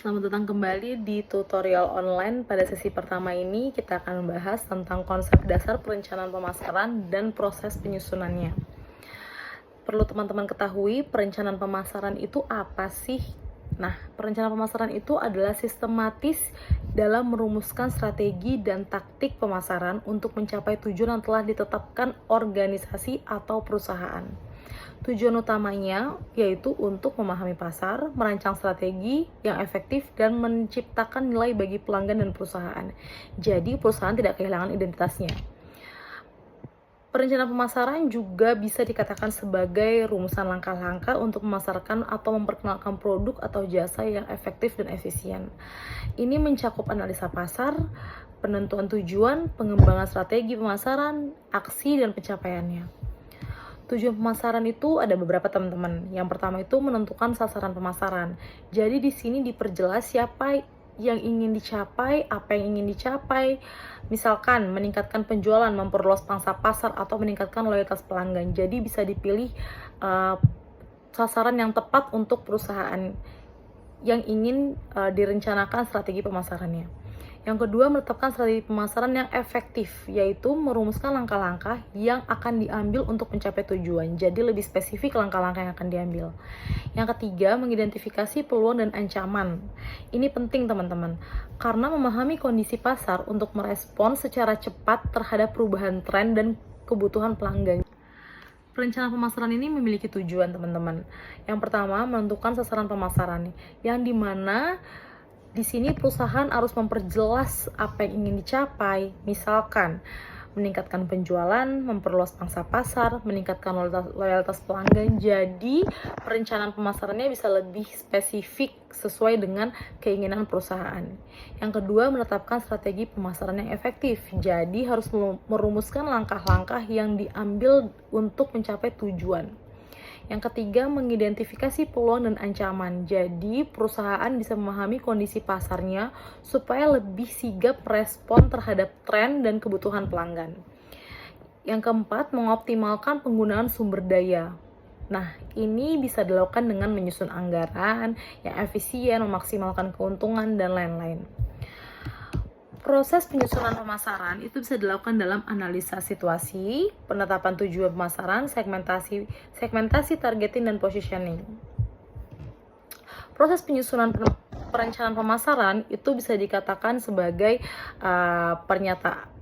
Selamat datang kembali di tutorial online. Pada sesi pertama ini kita akan membahas tentang konsep dasar perencanaan pemasaran dan proses penyusunannya. Perlu teman-teman ketahui, perencanaan pemasaran itu apa sih? Nah, perencanaan pemasaran itu adalah sistematis dalam merumuskan strategi dan taktik pemasaran untuk mencapai tujuan yang telah ditetapkan organisasi atau perusahaan. Tujuan utamanya yaitu untuk memahami pasar, merancang strategi yang efektif, dan menciptakan nilai bagi pelanggan dan perusahaan. Jadi, perusahaan tidak kehilangan identitasnya. Perencanaan pemasaran juga bisa dikatakan sebagai rumusan langkah-langkah untuk memasarkan atau memperkenalkan produk atau jasa yang efektif dan efisien. Ini mencakup analisa pasar, penentuan tujuan, pengembangan strategi pemasaran, aksi, dan pencapaiannya. Tujuan pemasaran itu ada beberapa, teman-teman. Yang pertama itu menentukan sasaran pemasaran. Jadi di sini diperjelas siapa yang ingin dicapai, apa yang ingin dicapai. Misalkan meningkatkan penjualan, memperluas pangsa pasar, atau meningkatkan loyalitas pelanggan. Jadi bisa dipilih sasaran yang tepat untuk perusahaan yang ingin direncanakan strategi pemasarannya. Yang kedua, menetapkan strategi pemasaran yang efektif, yaitu merumuskan langkah-langkah yang akan diambil untuk mencapai tujuan. Jadi lebih spesifik langkah-langkah yang akan diambil. Yang ketiga, mengidentifikasi peluang dan ancaman. Ini penting, teman-teman, karena memahami kondisi pasar untuk merespons secara cepat terhadap perubahan tren dan kebutuhan pelanggan. Perencanaan pemasaran ini memiliki tujuan, teman-teman. Yang pertama, menentukan sasaran pemasaran, yang dimana di sini perusahaan harus memperjelas apa yang ingin dicapai. Misalkan meningkatkan penjualan, memperluas pangsa pasar, meningkatkan loyalitas pelanggan. Jadi perencanaan pemasarannya bisa lebih spesifik sesuai dengan keinginan perusahaan. Yang kedua, menetapkan strategi pemasaran yang efektif. Jadi harus merumuskan langkah-langkah yang diambil untuk mencapai tujuan. Yang ketiga, mengidentifikasi peluang dan ancaman. Jadi, perusahaan bisa memahami kondisi pasarnya supaya lebih sigap respon terhadap tren dan kebutuhan pelanggan. Yang keempat, mengoptimalkan penggunaan sumber daya. Nah, ini bisa dilakukan dengan menyusun anggaran yang efisien, memaksimalkan keuntungan, dan lain-lain. Proses penyusunan pemasaran itu bisa dilakukan dalam analisa situasi, penetapan tujuan pemasaran, segmentasi targeting, dan positioning. Proses penyusunan perencanaan pemasaran itu bisa dikatakan sebagai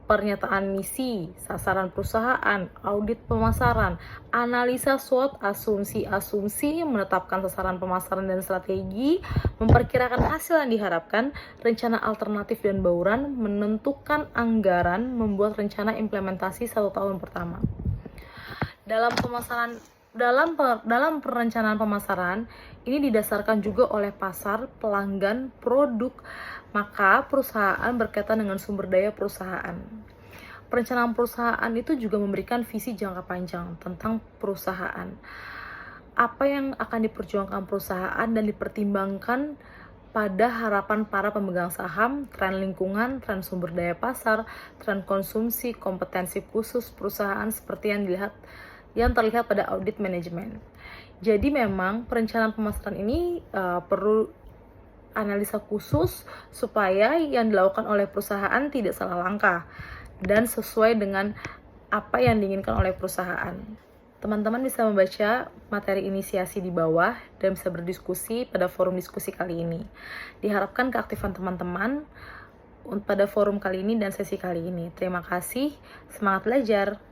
pernyataan misi, sasaran perusahaan, audit pemasaran, analisa SWOT, asumsi-asumsi, menetapkan sasaran pemasaran dan strategi, memperkirakan hasil yang diharapkan, rencana alternatif dan bauran, menentukan anggaran, membuat rencana implementasi 1 tahun pertama. Dalam perencanaan pemasaran ini didasarkan juga oleh pasar, pelanggan, produk, maka perusahaan berkaitan dengan sumber daya perusahaan. Perencanaan perusahaan itu juga memberikan visi jangka panjang tentang perusahaan. Apa yang akan diperjuangkan perusahaan dan dipertimbangkan pada harapan para pemegang saham, tren lingkungan, tren sumber daya pasar, tren konsumsi, kompetensi khusus perusahaan seperti yang terlihat pada audit manajemen. Jadi memang perencanaan pemasaran ini perlu analisa khusus supaya yang dilakukan oleh perusahaan tidak salah langkah dan sesuai dengan apa yang diinginkan oleh perusahaan. Teman-teman bisa membaca materi inisiasi di bawah dan bisa berdiskusi pada forum diskusi kali ini. Diharapkan keaktifan teman-teman pada forum kali ini dan sesi kali ini. Terima kasih, semangat belajar!